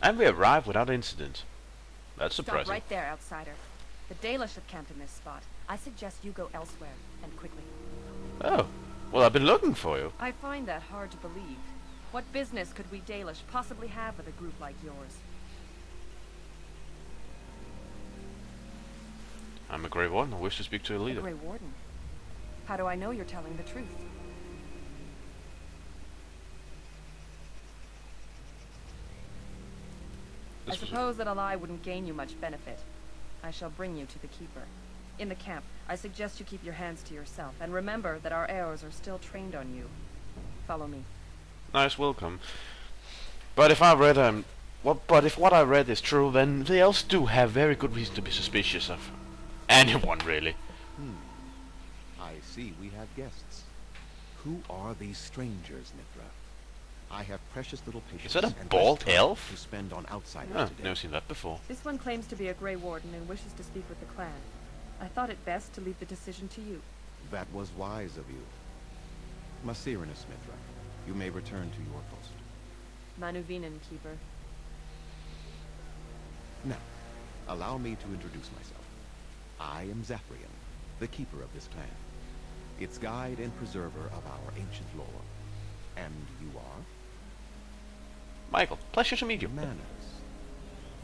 And we arrived without incident. That's Stop surprising. right there, outsider. The Dalish have camped in this spot. I suggest you go elsewhere, and quickly. Oh, well, I've been looking for you. I find that hard to believe. What business could we Dalish possibly have with a group like yours? I'm a Grey Warden. I wish to speak to a A leader. Grey Warden? How do I know you're telling the truth? I suppose that a lie wouldn't gain you much benefit. I shall bring you to the Keeper. In the camp, I suggest you keep your hands to yourself, and remember that our arrows are still trained on you. Follow me. Nice welcome. But if I read but if what I read is true, then the elves do have very good reason to be suspicious of anyone, really. I see we have guests. Who are these strangers, Mithra? I have precious little patience. Is that a and bald less time elf? to spend on outsiders Oh, today. never seen that before. This one claims to be a Grey Warden and wishes to speak with the clan. I thought it best to leave the decision to you. That was wise of you. Masirinus, Mithra, you may return to your post. Manuvinen, Keeper. Now, allow me to introduce myself. I am Zafrian, the keeper of this clan, its guide and preserver of our ancient lore. And you are? Michael, pleasure to meet you. Manners.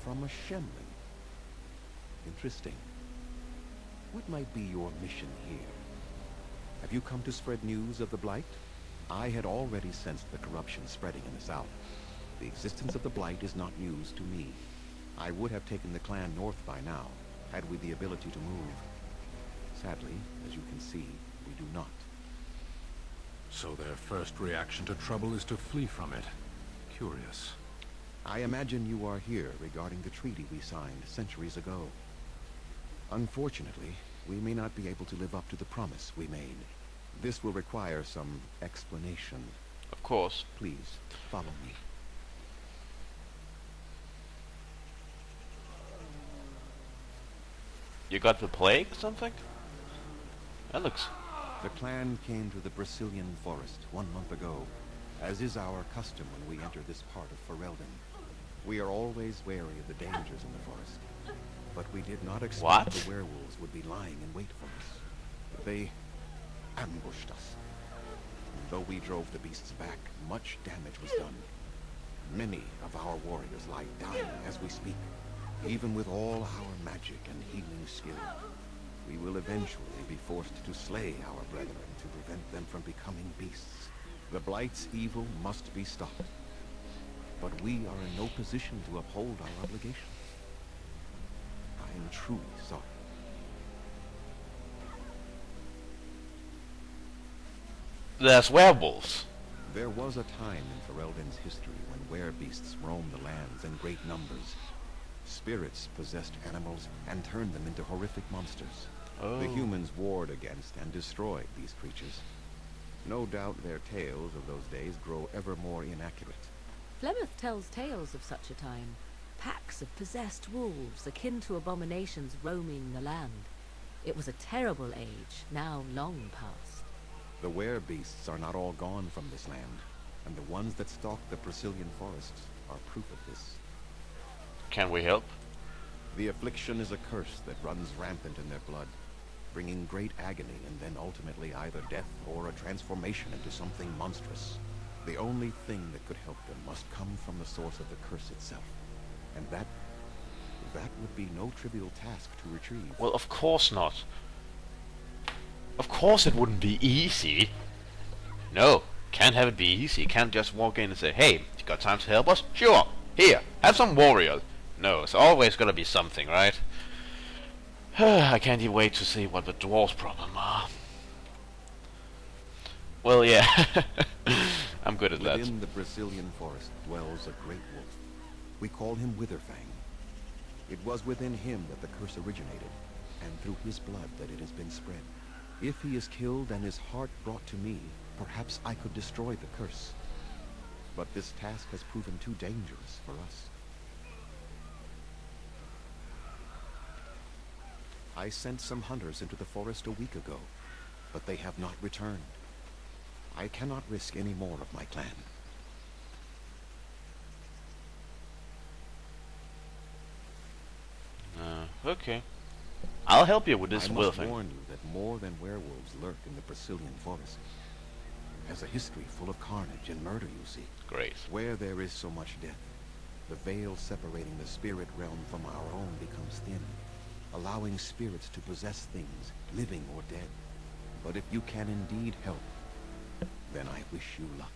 From a Shemlin. Interesting. What might be your mission here? Have you come to spread news of the Blight? I had already sensed the corruption spreading in the south. The existence of the Blight is not news to me. I would have taken the clan north by now, had we the ability to move. Sadly, as you can see, we do not. So their first reaction to trouble is to flee from it. Curious. I imagine you are here regarding the treaty we signed centuries ago. Unfortunately, we may not be able to live up to the promise we made. This will require some explanation. Of course. Please, follow me. You got the plague or something? That looks... The clan came to the Brazilian forest 1 month ago, as is our custom when we enter this part of Ferelden. We are always wary of the dangers in the forest, but we did not expect What? the werewolves would be lying in wait for us. They ambushed us. And though we drove the beasts back, much damage was done. Many of our warriors lie dying as we speak. Even with all our magic and healing skill, we will eventually be forced to slay our brethren to prevent them from becoming beasts. The Blight's evil must be stopped. But we are in no position to uphold our obligations. I am truly sorry. There's werewolves. There was a time in Ferelden's history when werebeasts roamed the lands in great numbers. Spirits possessed animals and turned them into horrific monsters. Oh. The humans warred against and destroyed these creatures. No doubt their tales of those days grow ever more inaccurate. Flemeth tells tales of such a time. Packs of possessed wolves, akin to abominations roaming the land. It was a terrible age, now long past. The werebeasts are not all gone from this land, and the ones that stalk the Brazilian forests are proof of this. Can we help? The affliction is a curse that runs rampant in their blood, bringing great agony and then ultimately either death or a transformation into something monstrous. The only thing that could help them must come from the source of the curse itself. And that would be no trivial task to retrieve. Well, of course not. Of course it wouldn't be easy. No, can't have it be easy. Can't just walk in and say, hey, you got time to help us? Sure, here, have some warriors. No, it's always gonna be something, right? I can't even wait to see what the dwarves' problem are. Well, yeah, I'm good at that. Within the Brazilian forest dwells a great wolf. We call him Witherfang. It was within him that the curse originated, and through his blood that it has been spread. If he is killed and his heart brought to me, perhaps I could destroy the curse. But this task has proven too dangerous for us. I sent some hunters into the forest a week ago, but they have not returned. I cannot risk any more of my clan. Okay. I'll help you with I this will must thing. warn you that more than werewolves lurk in the Brazilian forest. It has a history full of carnage and murder, you see. Great. Where there is so much death, the veil separating the spirit realm from our own becomes thin, allowing spirits to possess things, living or dead. But if you can indeed help, then I wish you luck.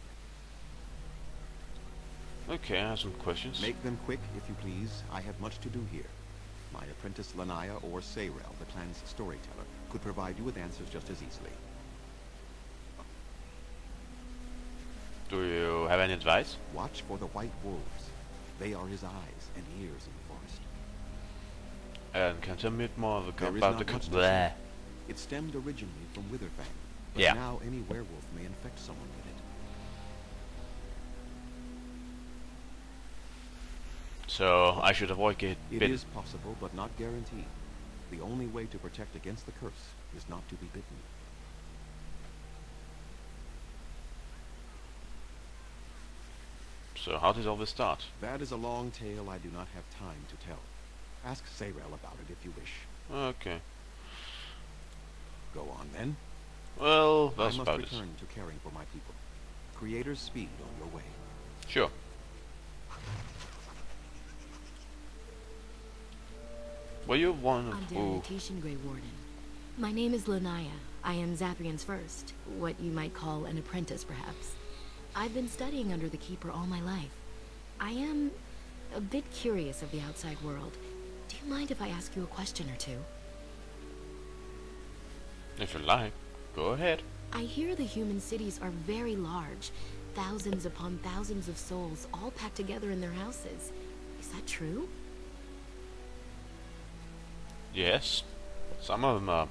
Okay, I have some questions. Make them quick, if you please. I have much to do here. My apprentice Lanaya or Sayrel, the clan's storyteller, could provide you with answers just as easily. Do you have any advice? Watch for the white wolves. They are his eyes and ears in the forest. And can you tell me more There is about not the... much to Bleh. It stemmed originally from Witherfang, but Yeah. now any werewolf may infect someone with it. So, I should avoid getting It bitten. is possible, but not guaranteed. The only way to protect against the curse is not to be bitten. So, how did all this start? That is a long tale I do not have time to tell. Ask Sayrel about it if you wish. Okay. Go on then. Well, I that's must about it. return to caring for my people. Creator's speed on your way. Sure. Were you one Under who... invitation, Grey Warden. My name is Lanaya. I am Zaprian's first, what you might call an apprentice, perhaps. I've been studying under the Keeper all my life. I am a bit curious of the outside world. Do you mind if I ask you a question or two? If you like, go ahead. I hear the human cities are very large. Thousands upon thousands of souls, all packed together in their houses. Is that true? Yes. Some of them are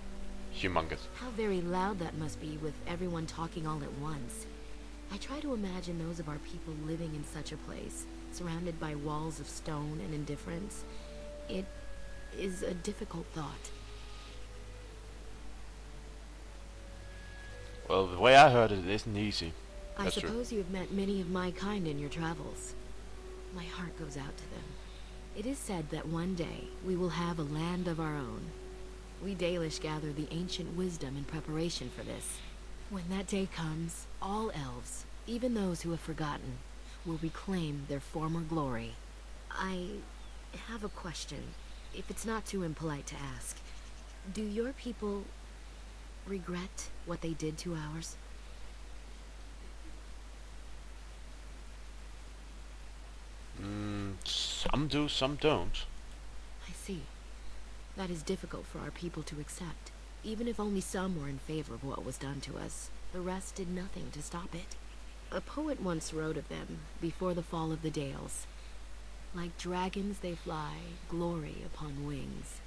humongous. How very loud that must be with everyone talking all at once. I try to imagine those of our people living in such a place, surrounded by walls of stone and indifference. It is a difficult thought. Well, the way I heard it, it isn't easy. I That's true. suppose you have met many of my kind in your travels. My heart goes out to them. It is said that one day we will have a land of our own. We Dalish gather the ancient wisdom in preparation for this. When that day comes, all elves, even those who have forgotten, will reclaim their former glory. I have a question, if it's not too impolite to ask. Do your people regret what they did to ours? Some do, some don't. I see. That is difficult for our people to accept. Even if only some were in favor of what was done to us, the rest did nothing to stop it. A poet once wrote of them, before the fall of the Dales. Like dragons they fly, glory upon wings.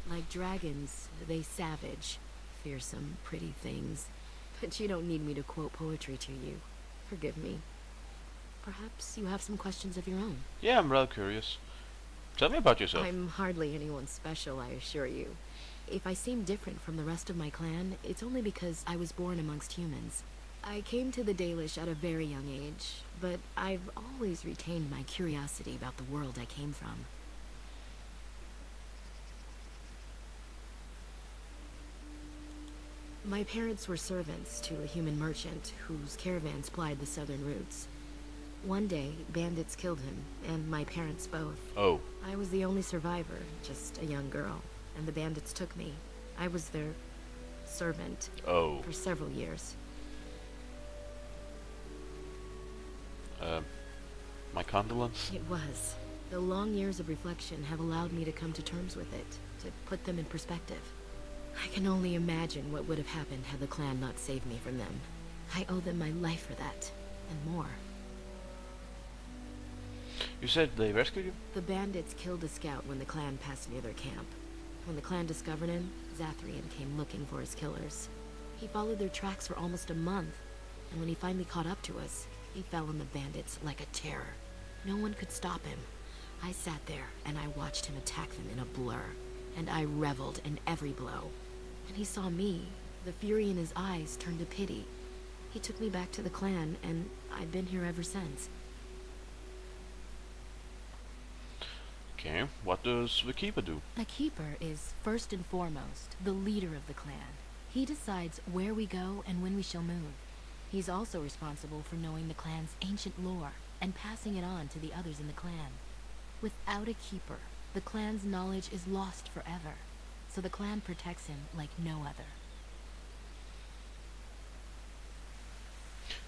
Like dragons, they savage, fearsome, pretty things. But you don't need me to quote poetry to you. Forgive me. Perhaps you have some questions of your own. Yeah, I'm rather curious. Tell me about yourself. I'm hardly anyone special, I assure you. If I seem different from the rest of my clan, it's only because I was born amongst humans. I came to the Dalish at a very young age, but I've always retained my curiosity about the world I came from. My parents were servants to a human merchant whose caravans plied the southern routes. One day, bandits killed him, and my parents both. Oh. I was the only survivor, just a young girl, and the bandits took me. I was their servant Oh. for several years. My condolence? It was. The long years of reflection have allowed me to come to terms with it, to put them in perspective. I can only imagine what would have happened had the clan not saved me from them. I owe them my life for that, and more. You said they rescued you? The bandits killed a scout when the clan passed near their camp. When the clan discovered him, Zathrian came looking for his killers. He followed their tracks for almost a month, and when he finally caught up to us, he fell on the bandits like a terror. No one could stop him. I sat there, and I watched him attack them in a blur, and I reveled in every blow. When he saw me, the fury in his eyes turned to pity. He took me back to the clan, and I've been here ever since. Okay, what does the keeper do? A keeper is, first and foremost, the leader of the clan. He decides where we go and when we shall move. He's also responsible for knowing the clan's ancient lore and passing it on to the others in the clan. Without a keeper, the clan's knowledge is lost forever, so the clan protects him like no other.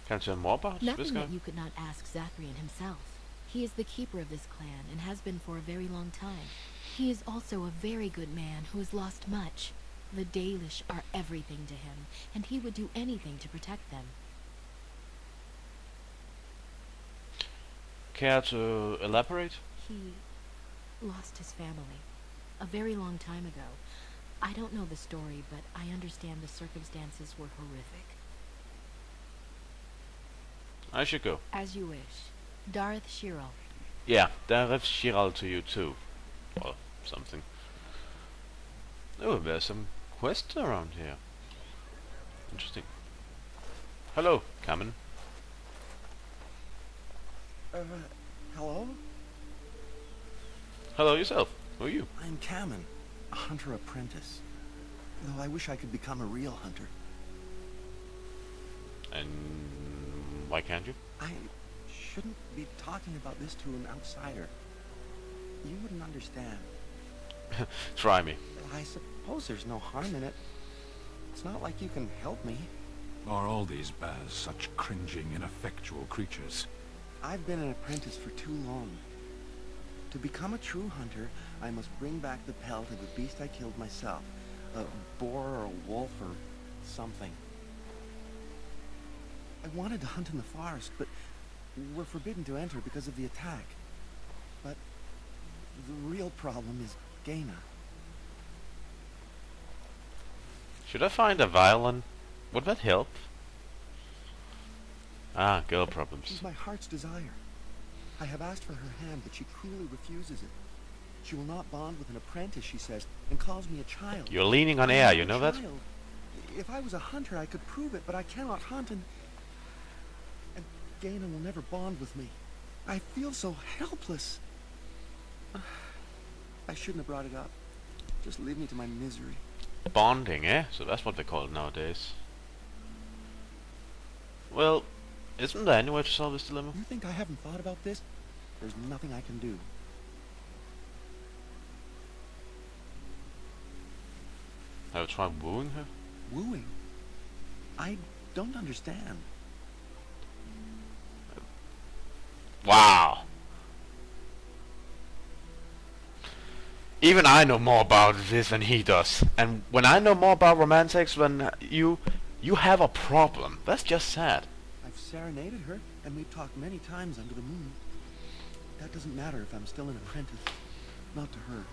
Can you tell more about this Nothing guy? that you could not ask Zathrian himself. He is the keeper of this clan and has been for a very long time. He is also a very good man who has lost much. The Dalish are everything to him, and he would do anything to protect them. Care to elaborate? He lost his family a very long time ago. I don't know the story, but I understand the circumstances were horrific. I should go. As you wish. Darth Shirel. Yeah, Dareth Shiral to you too. Or something. Oh, there's some quests around here. Interesting. Hello, Kamen. Hello? Hello yourself. Who are you? I'm Kamen, a hunter apprentice. Though I wish I could become a real hunter. And why can't you? I shouldn't be talking about this to an outsider. You wouldn't understand. Try me. I suppose there's no harm in it. It's not like you can help me. Are all these Baz such cringing, ineffectual creatures? I've been an apprentice for too long. To become a true hunter, I must bring back the pelt of the beast I killed myself. A boar or a wolf or something. I wanted to hunt in the forest, but we're forbidden to enter because of the attack. But the real problem is Gaina. Should I find a violin? Would that help? Ah, girl problems. She's my heart's desire. I have asked for her hand, but she cruelly refuses it. She will not bond with an apprentice, she says, and calls me a child. You're leaning on I'm air, not you a know that? child. If I was a hunter, I could prove it, but I cannot hunt, and Gaina will never bond with me. I feel so helpless. I shouldn't have brought it up. Just leave me to my misery. Bonding, eh? So that's what they call it nowadays. Well, isn't there any way to solve this dilemma? You think I haven't thought about this? There's nothing I can do. Have you tried wooing her? Wooing? I don't understand. Wow. Even I know more about this than he does. And when I know more about romantics than you have a problem. That's just sad. I've serenaded her, and we've talked many times under the moon. That doesn't matter if I'm still an apprentice. Not to her.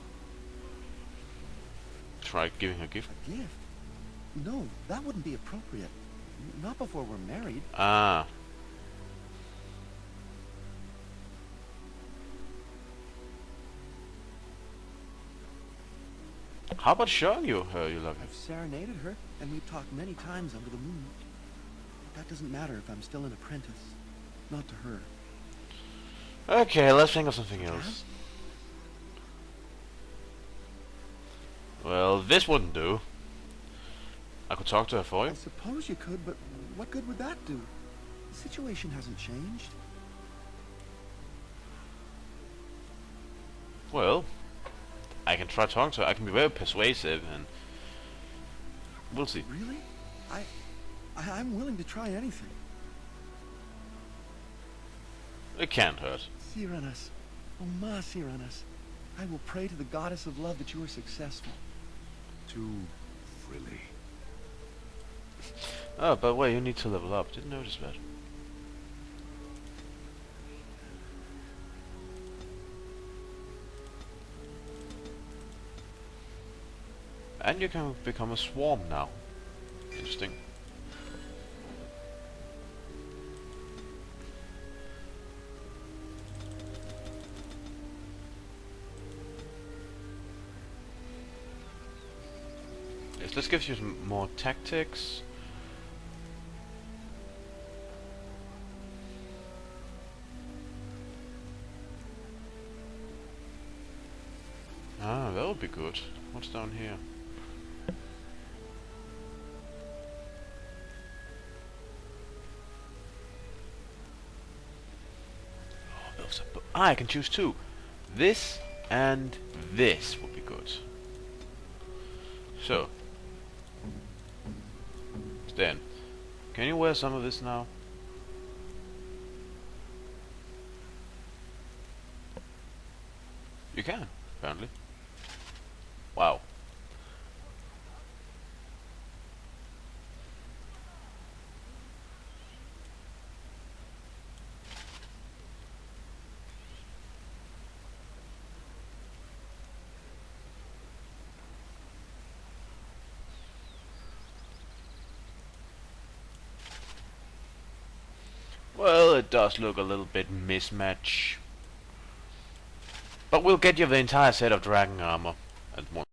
Try giving her a gift. A gift? No, that wouldn't be appropriate. Not before we're married. Ah. How about showing you her you love her? I've serenaded her, and we've talked many times under the moon. That doesn't matter if I'm still an apprentice. Not to her. Okay, let's think of something else. Well, this wouldn't do. I could talk to her for I you. suppose you could, but what good would that do? The situation hasn't changed. Well, I can try talking to her. I can be very persuasive, and we'll see. Really? I'm willing to try anything. It can't hurt. Cyranas, oh ma Cyranas, I will pray to the goddess of love that you are successful. Too frilly. Oh, but wait, you need to level up. Didn't notice that. And you can become a swarm now. Interesting. Yes, this gives you some more tactics. Oh, that would be good. What's down here? Oh, those are I can choose two. This and this would be good. So, Stan, can you wear some of this now? You can, apparently. Wow. Well, it does look a little bit mismatch. But we'll get you the entire set of dragon armor at once.